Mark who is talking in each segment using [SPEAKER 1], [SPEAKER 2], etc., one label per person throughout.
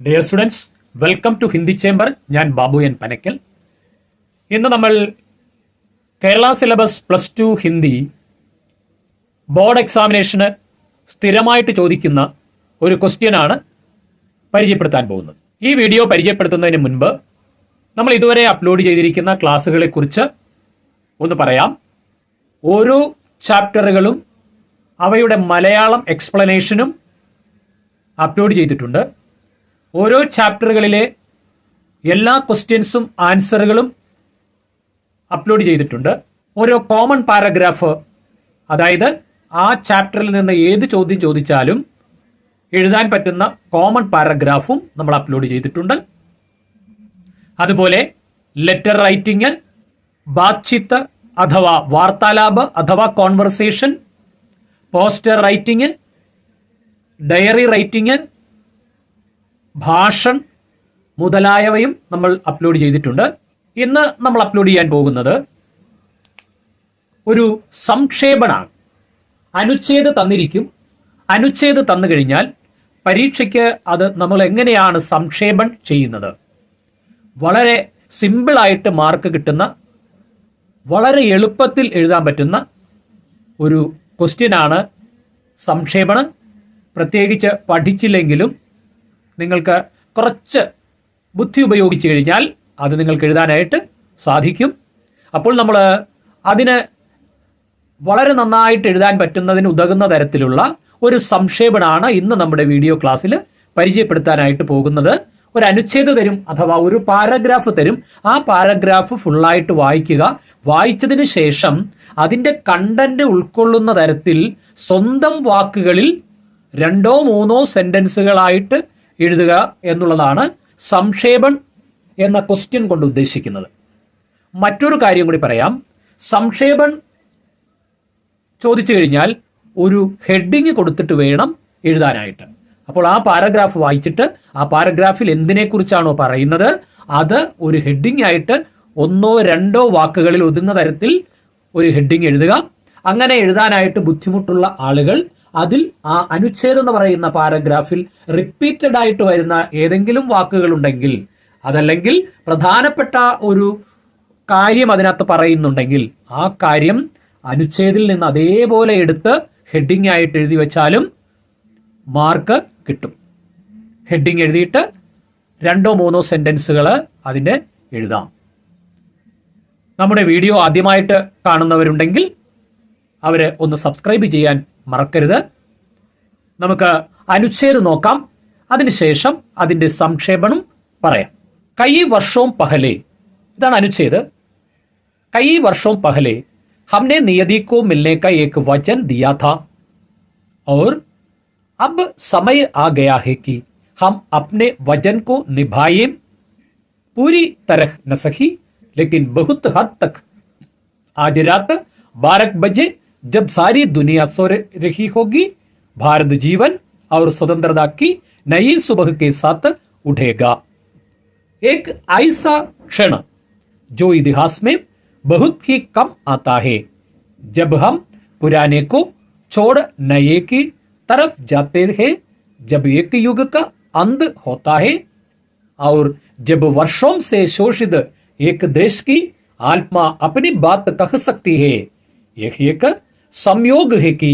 [SPEAKER 1] Dear students, welcome to Hindi chamber. ഞാൻ Babu N Panakkal. ഇന്ന് നമ്മൾ കേരള സിലബസ് +2 ഹിന്ദി ബോർഡ് എക്സാമിനേഷന് സ്ഥിരമായിട്ട് ചോദിക്കുന്ന ഒരു ക്വസ്റ്റ്യനാണ് പരിചയപ്പെടുത്താൻ പോകുന്നത്. ഈ വീഡിയോ പരിചയപ്പെടുത്തുന്നതിന് മുൻപ് നമ്മൾ ഇതുവരെ അപ്ലോഡ് ചെയ്തിരിക്കുന്ന ക്ലാസ്സുകളെക്കുറിച്ച് ഒന്ന് പറയാം. ഓരോ ചാപ്റ്ററുകളും അവയുടെ മലയാളം എക്സ്പ്ലനേഷനും അപ്ലോഡ് ചെയ്തിട്ടുണ്ട്. ഓരോ ചാപ്റ്ററുകളിലെ എല്ലാ ക്വസ്റ്റ്യൻസും ആൻസറുകളും അപ്ലോഡ് ചെയ്തിട്ടുണ്ട്. ഓരോ കോമൺ പാരഗ്രാഫ്, അതായത് ആ ചാപ്റ്ററിൽ നിന്ന് ഏത് ചോദ്യം ചോദിച്ചാലും എഴുതാൻ പറ്റുന്ന കോമൺ പാരഗ്രാഫും നമ്മൾ അപ്ലോഡ് ചെയ്തിട്ടുണ്ട്. അതുപോലെ ലെറ്റർ റൈറ്റിംഗ്, ബാത്ചീത്ത് അഥവാ വാർത്താലാപ് അഥവാ conversation, poster writing, diary writing, ഭാഷൺ മുതലായവയും നമ്മൾ അപ്ലോഡ് ചെയ്തിട്ടുണ്ട്. ഇന്ന് നമ്മൾ അപ്ലോഡ് ചെയ്യാൻ പോകുന്നത് ഒരു സംക്ഷേപണമാണ്. അനുച്ഛേദ് തന്നിരിക്കും. അനുച്ഛേദ് തന്നു കഴിഞ്ഞാൽ പരീക്ഷയ്ക്ക് അത് നമ്മൾ എങ്ങനെയാണ് സംക്ഷേപം ചെയ്യുന്നത്, വളരെ സിമ്പിളായിട്ട് മാർക്ക് കിട്ടുന്ന, വളരെ എളുപ്പത്തിൽ എഴുതാൻ പറ്റുന്ന ഒരു ക്വസ്റ്റ്യനാണ് സംക്ഷേപണം. പ്രത്യേകിച്ച് പഠിച്ചില്ലെങ്കിലും നിങ്ങൾക്ക് കുറച്ച് ബുദ്ധി ഉപയോഗിച്ച് കഴിഞ്ഞാൽ അത് നിങ്ങൾക്ക് എഴുതാനായിട്ട് സാധിക്കും. അപ്പോൾ നമ്മൾ അതിന് വളരെ നന്നായിട്ട് എഴുതാൻ പറ്റുന്നതിന് ഉതകുന്ന തരത്തിലുള്ള ഒരു സംക്ഷേപണമാണ് ഇന്ന് നമ്മുടെ വീഡിയോ ക്ലാസ്സിൽ പരിചയപ്പെടുത്താനായിട്ട് പോകുന്നത്. ഒരു അനുച്ഛേദം തരും, അഥവാ ഒരു പാരഗ്രാഫ് തരും. ആ പാരഗ്രാഫ് ഫുള്ളായിട്ട് വായിക്കുക. വായിച്ചതിന് ശേഷം അതിൻ്റെ കണ്ടന്റ് ഉൾക്കൊള്ളുന്ന തരത്തിൽ സ്വന്തം വാക്കുകളിൽ 2-3 സെന്റൻസുകളായിട്ട് എഴുതുക എന്നുള്ളതാണ് സംക്ഷേപൺ എന്ന ക്വസ്റ്റ്യൻ കൊണ്ട് ഉദ്ദേശിക്കുന്നത്. മറ്റൊരു കാര്യം കൂടി പറയാം. സംക്ഷേപൺ ചോദിച്ചു കഴിഞ്ഞാൽ ഒരു ഹെഡിങ് കൊടുത്തിട്ട് വേണം എഴുതാനായിട്ട്. അപ്പോൾ ആ പാരഗ്രാഫ് വായിച്ചിട്ട് ആ പാരഗ്രാഫിൽ എന്തിനെക്കുറിച്ചാണോ പറയുന്നത് അത് ഒരു ഹെഡിങ് ആയിട്ട് 1-2 വാക്കുകളിൽ ഒതുങ്ങുന്ന തരത്തിൽ ഒരു ഹെഡിങ് എഴുതുക. അങ്ങനെ എഴുതാനായിട്ട് ബുദ്ധിമുട്ടുള്ള ആളുകൾ അതിൽ ആ അനുച്ഛേദം എന്ന് പറയുന്ന പാരഗ്രാഫിൽ റിപ്പീറ്റഡ് ആയിട്ട് വരുന്ന ഏതെങ്കിലും വാക്കുകൾ ഉണ്ടെങ്കിൽ, അതല്ലെങ്കിൽ പ്രധാനപ്പെട്ട ഒരു കാര്യം അതിനകത്ത് പറയുന്നുണ്ടെങ്കിൽ ആ കാര്യം അനുച്ഛേദിൽ നിന്ന് അതേപോലെ എടുത്ത് ഹെഡിങ് ആയിട്ട് എഴുതി വെച്ചാലും മാർക്ക് കിട്ടും. ഹെഡിങ് എഴുതിയിട്ട് 2-3 സെന്റൻസുകൾ അതിൻ്റെ എഴുതാം. നമ്മുടെ വീഡിയോ ആദ്യമായിട്ട് കാണുന്നവരുണ്ടെങ്കിൽ അവരെ ഒന്ന് സബ്സ്ക്രൈബ് ചെയ്യാൻ മറക്കരുത്. നമുക്ക് അനുച്ഛേദ് നോക്കാം. അതിനുശേഷം അതിന്റെ സംക്ഷേപണം പറയാം. കई वर्षों पहले, ഇതാണ് അനുച്ഛേദ്. कई वर्षों पहले हमने नियति को मिलने का एक वचन दिया था और अब समय आ गया है कि हम अपने वचन को निभाएं. पूरी तरह न सही लेकिन बहुत हद तक. आज रात 12 बजे जब सारी दुनिया सो रही होगी, भारत जीवन और स्वतंत्रता की नई सुबह के साथ उठेगा. एक ऐसा क्षण जो इतिहास में बहुत ही कम आता है, जब हम पुराने को छोड़ नए की तरफ जाते हैं, जब एक युग का अंत होता है और जब वर्षों से शोषित एक देश की आत्मा अपनी बात कह सकती है. यह एक संयोग है कि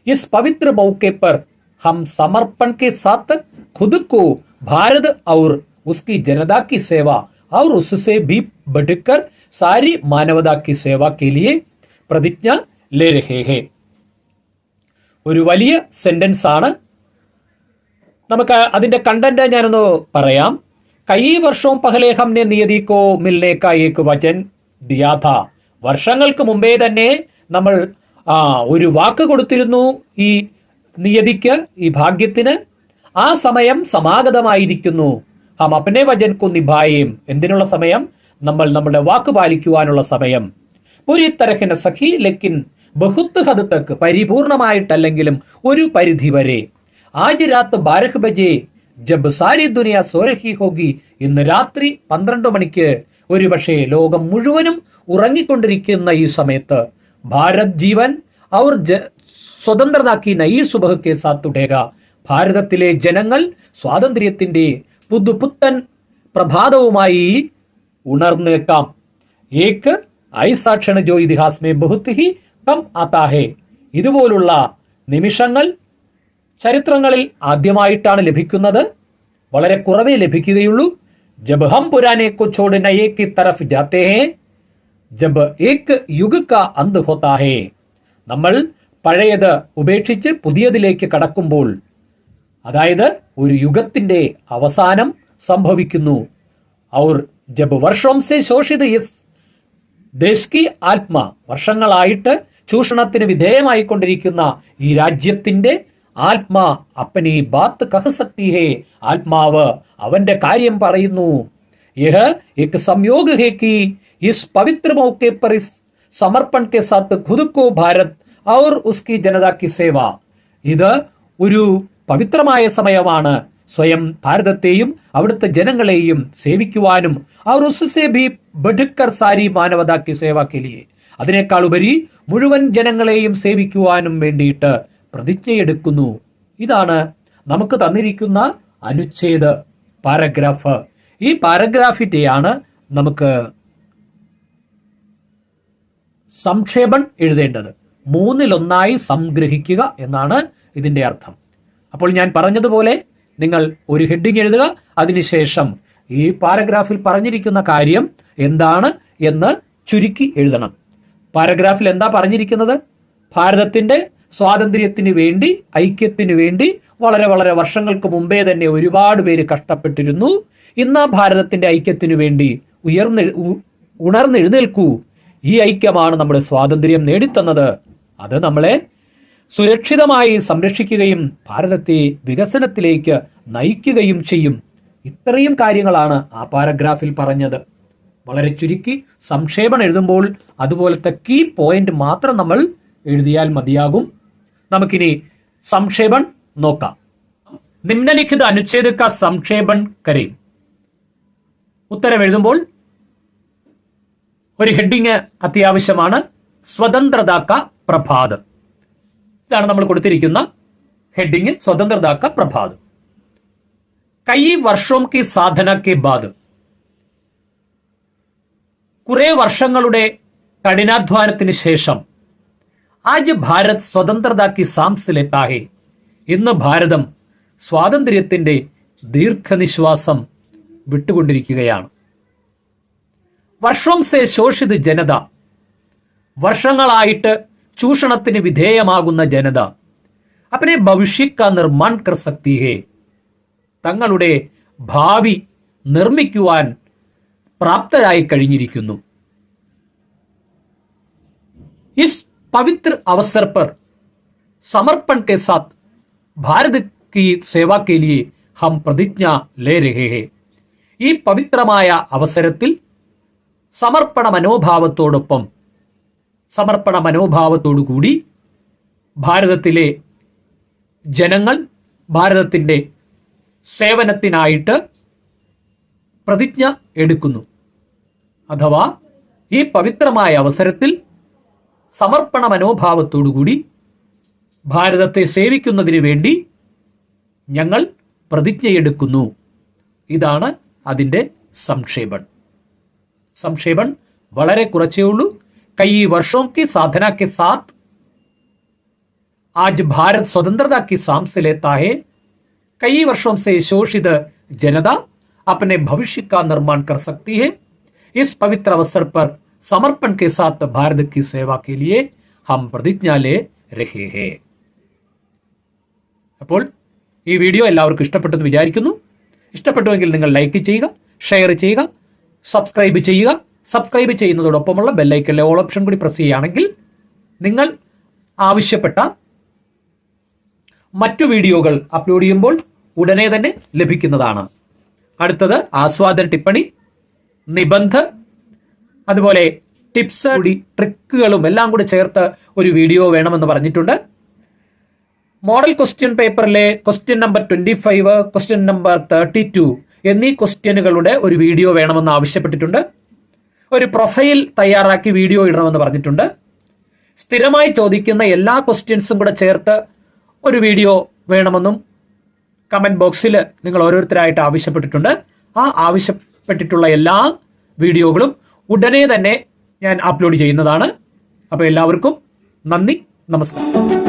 [SPEAKER 1] इस पवित्र मौके पर हम समर्पण के साथ खुद को भारत और उसकी जनता की सेवा और उससे भी बढ़कर सारी मानवता की सेवा के लिए പ്രതിജ്ഞ ले रहे हैं. ഒരു വലിയ സെന്റൻസ് ആണ്. നമുക്ക് അതിന്റെ കണ്ടന്റ് ഞാനൊന്ന് പറയാം. कई वर्षों पहले हमने नियति को मिलने का एक वचन दिया था. വർഷങ്ങൾക്ക് മുമ്പേ തന്നെ നമ്മൾ ഒരു വാക്ക് കൊടുത്തിരുന്നു ഈ നിയതിക്ക്, ഈ ഭാഗ്യത്തിന്. ആ സമയം സമാഗതമായിരിക്കുന്നു. ഹം അപ്നെ വചൻ കോ നിഭായേം. എന്തിനുള്ള സമയം? നമ്മൾ നമ്മുടെ വാക്ക് പാലിക്കുവാനുള്ള സമയം. പൂരി തരഹ് ന സഖി ലേക്കിൻ ബഹുത്ത് ഹദ് തക്, പരിപൂർണമായിട്ടല്ലെങ്കിലും ഒരു പരിധി വരെ. ആജ് രാത്ത് 12 ബജെ ജബ് സാരി ദുനിയ സോ രഹി ഹോഗി. ഇന്ന് രാത്രി 12 മണിക്ക് ഒരുപക്ഷെ ലോകം മുഴുവനും ഉറങ്ങിക്കൊണ്ടിരിക്കുന്ന ഈ സമയത്ത് ഭാരത് ജീവൻ our Swatantrata Ki Nayi സുബഹ് K സാത്ത് ഉഠേഗ. ഭാരതത്തിലെ ജനങ്ങൾ സ്വാതന്ത്ര്യത്തിന്റെ പുതുപുത്തൻ പ്രഭാതവുമായി ഉണർന്നേക്കാം. ഏക് ഐസാ ക്ഷൺ ജോ ഇതിഹാസ് മേ ബഹുത് ഹി കം ആതാ ഹേ. ഇതുപോലുള്ള നിമിഷങ്ങൾ ചരിത്രങ്ങളിൽ ആദ്യമായിട്ടാണ് ലഭിക്കുന്നത്. വളരെ കുറവേ ലഭിക്കുകയുള്ളൂ. ജബ് ഹം പുരാനെ കോ ഛോഡ് നയേ കി തരഫ് ജാത്തെ ഹേ, ജബ് ഏക് യുഗ് കാ അന്ത് ഹോതാ ഹേ. നമ്മൾ പഴയത് ഉപേക്ഷിച്ച് പുതിയതിലേക്ക് കടക്കുമ്പോൾ, അതായത് ഒരു യുഗത്തിന്റെ അവസാനം സംഭവിക്കുന്നു. ഔർ ജബ് വർഷോം സേ ശോഷിത് ഇസ് ദേശ് കി ആത്മ, വർഷങ്ങളായിട്ട് ചൂഷണത്തിന് വിധേയമായിക്കൊണ്ടിരിക്കുന്ന ഈ രാജ്യത്തിന്റെ ആത്മാ അപ്പനി ബാത്ത് കഹ് സക്തി ഹേ, ആത്മാവ് അവന്റെ കാര്യം പറയുന്നു. യഹ് ഏക് സംयोग है कि इस पवित्र मौके पर इस समर्पण के साथ खुद को भारत और उसकी जनता की सेवा. ഇത് ഒരു പവിത്രമായ സമയമാണ്. സ്വയം ഭാരതത്തെയും അവിടുത്തെ ജനങ്ങളെയും സേവിക്കുവാനും और उससे भी बढ़कर सारी मानवता की सेवा के लिए, അതിനേക്കാൾ ഉപരി മുഴുവൻ ജനങ്ങളെയും സേവിക്കുവാനും വേണ്ടിയിട്ട് പ്രതിജ്ഞയെടുക്കുന്നു. ഇതാണ് നമുക്ക് തന്നിരിക്കുന്ന അനുച്ഛേദ പാരഗ്രാഫ്. ഈ പാരഗ്രാഫിന്റെയാണ് നമുക്ക് സംക്ഷേപൺ എഴുതേണ്ടത്. 1/3 സംഗ്രഹിക്കുക എന്നാണ് ഇതിന്റെ അർത്ഥം. അപ്പോൾ ഞാൻ പറഞ്ഞതുപോലെ നിങ്ങൾ ഒരു ഹെഡിങ് എഴുതുക. അതിനുശേഷം ഈ പാരഗ്രാഫിൽ പറഞ്ഞിരിക്കുന്ന കാര്യം എന്താണ് എന്ന് ചുരുക്കി എഴുതണം. പാരഗ്രാഫിൽ എന്താ പറഞ്ഞിരിക്കുന്നത്? ഭാരതത്തിന്റെ സ്വാതന്ത്ര്യത്തിന് വേണ്ടി, ഐക്യത്തിന് വേണ്ടി വളരെ വളരെ വർഷങ്ങൾക്ക് മുമ്പേ തന്നെ ഒരുപാട് പേര് കഷ്ടപ്പെട്ടിരുന്നു. ഇന്ന് ഭാരതത്തിന്റെ ഐക്യത്തിന് വേണ്ടി ഉണർന്നെഴുന്നേൽക്കൂ. ഈ ഐക്യമാണ് നമ്മുടെ സ്വാതന്ത്ര്യം നേടിത്തന്നത്. അത് നമ്മളെ സുരക്ഷിതമായി സംരക്ഷിക്കുകയും ഭാരതത്തെ വികസനത്തിലേക്ക് നയിക്കുകയും ചെയ്യും. ഇത്രയും കാര്യങ്ങളാണ് ആ പാരഗ്രാഫിൽ പറഞ്ഞത്. വളരെ ചുരുക്കി സംക്ഷേപണം എഴുതുമ്പോൾ അതുപോലത്തെ കീ പോയിന്റ് മാത്രം നമ്മൾ എഴുതിയാൽ മതിയാകും. നമുക്കിനി സംക്ഷേപൺ നോക്കാം. നിമ്നലിഖിത അനുച്ഛേദ കാ സംക്ഷേപൺ കരേം. ഉത്തരം എഴുതുമ്പോൾ ഒരു ഹെഡിങ് അത്യാവശ്യമാണ്. സ്വതന്ത്രത കാ പ്രഭാത്. ഇതാണ് നമ്മൾ കൊടുത്തിരിക്കുന്ന ഹെഡിങ്, സ്വതന്ത്രത കാ പ്രഭാത്. കൈ വർഷോം കി സാധന കെ ബാദ്, കുറെ വർഷങ്ങളുടെ കഠിനാധ്വാനത്തിന് ശേഷം ആജ് ഭാരത് സ്വതന്ത്രത കി സാംസ് ലേതാ ഹേ, ഇന്ന് ഭാരതം സ്വാതന്ത്ര്യത്തിന്റെ ദീർഘനിശ്വാസം വിട്ടുകൊണ്ടിരിക്കുകയാണ്. വർഷോം സേ ശോഷിത് ജനത, വർഷങ്ങളായിട്ട് ചൂഷണത്തിന് വിധേയമാകുന്ന ജനത അപ്പനെ ഭവിഷ്യത് കാ നിർമ്മാൺ കർ സക്തി ഹേ, തങ്ങളുടെ ഭാവി നിർമ്മിക്കുവാൻ പ്രാപ്തരായി കഴിഞ്ഞിരിക്കുന്നു. ഇസ് പവിത്ര അവസർ പർ സമർപ്പൺ കെ സാത്ത് ഭാരത് की सेवा के लिए हम प्रतिज्ञा ले रहे हैं. ഈ പവിത്രമായ അവസരത്തിൽ സമർപ്പണ മനോഭാവത്തോടുകൂടി ഭാരതത്തിലെ ജനങ്ങൾ ഭാരതത്തിന്റെ സേവനത്തിനായിട്ട് പ്രതിജ്ഞ എടുക്കുന്നു. അഥവാ ഈ പവിത്രമായ അവസരത്തിൽ സമർപ്പണ മനോഭാവത്തോടുകൂടി ഭാരതത്തെ സേവിക്കുന്നതിന് വേണ്ടി ഞങ്ങൾ പ്രതിജ്ഞയെടുക്കുന്നു. ഇതാണ് അതിന്റെ സംക്ഷേപൺ. സംക്ഷേപൺ വളരെ കുറച്ചേ ഉള്ളൂ. കൈ വർഷോं की साधना के साथ आज भारत स्वतंत्रता की सांस लेता है. कई वर्षों से शोषित जनता अपने भविष्य का निर्माण कर सकती है. इस पवित्र अवसर पर समर्पण के साथ भारत की सेवा के लिए हम प्रतिज्ञा ले रहे हैं. അപ്പോൾ ഈ വീഡിയോ എല്ലാവർക്കും ഇഷ്ടപ്പെട്ടെന്ന് വിചാരിക്കുന്നു. ഇഷ്ടപ്പെട്ടുവെങ്കിൽ നിങ്ങൾ ലൈക്ക് ചെയ്യുക, ഷെയർ ചെയ്യുക, സബ്സ്ക്രൈബ് ചെയ്യുക. സബ്സ്ക്രൈബ് ചെയ്യുന്നതോടൊപ്പമുള്ള ബെല്ലൈക്കനിലെ ഓൾ ഓപ്ഷൻ കൂടി പ്രസ് ചെയ്യുകയാണെങ്കിൽ നിങ്ങൾ ആവശ്യപ്പെട്ട മറ്റു വീഡിയോകൾ അപ്ലോഡ് ചെയ്യുമ്പോൾ ഉടനെ തന്നെ ലഭിക്കുന്നതാണ്. അടുത്തത് ആസ്വാദന ടിപ്പണി, നിബന്ധ, അതുപോലെ ടിപ്സ് കൂടി ട്രിക്കുകളും എല്ലാം കൂടി ചേർത്ത് ഒരു വീഡിയോ വേണമെന്ന് പറഞ്ഞിട്ടുണ്ട്. മോഡൽ ക്വസ്റ്റ്യൻ പേപ്പറിലെ ക്വസ്റ്റ്യൻ നമ്പർ 25, ക്വസ്റ്റ്യൻ നമ്പർ 32 എന്നീ ക്വസ്റ്റ്യനുകളുടെ ഒരു വീഡിയോ വേണമെന്ന് ആവശ്യപ്പെട്ടിട്ടുണ്ട്. ഒരു പ്രൊഫൈൽ തയ്യാറാക്കി വീഡിയോ ഇടണമെന്ന് പറഞ്ഞിട്ടുണ്ട്. സ്ഥിരമായി ചോദിക്കുന്ന എല്ലാ ക്വസ്റ്റ്യൻസും കൂടെ ചേർത്ത് ഒരു വീഡിയോ വേണമെന്നും കമന്റ് ബോക്സിൽ നിങ്ങൾ ഓരോരുത്തരായിട്ട് ആവശ്യപ്പെട്ടിട്ടുണ്ട്. ആ ആവശ്യപ്പെട്ടിട്ടുള്ള എല്ലാ വീഡിയോകളും ഉടനെ തന്നെ ഞാൻ അപ്ലോഡ് ചെയ്യുന്നതാണ്. അപ്പോൾ എല്ലാവർക്കും നന്ദി, നമസ്കാരം.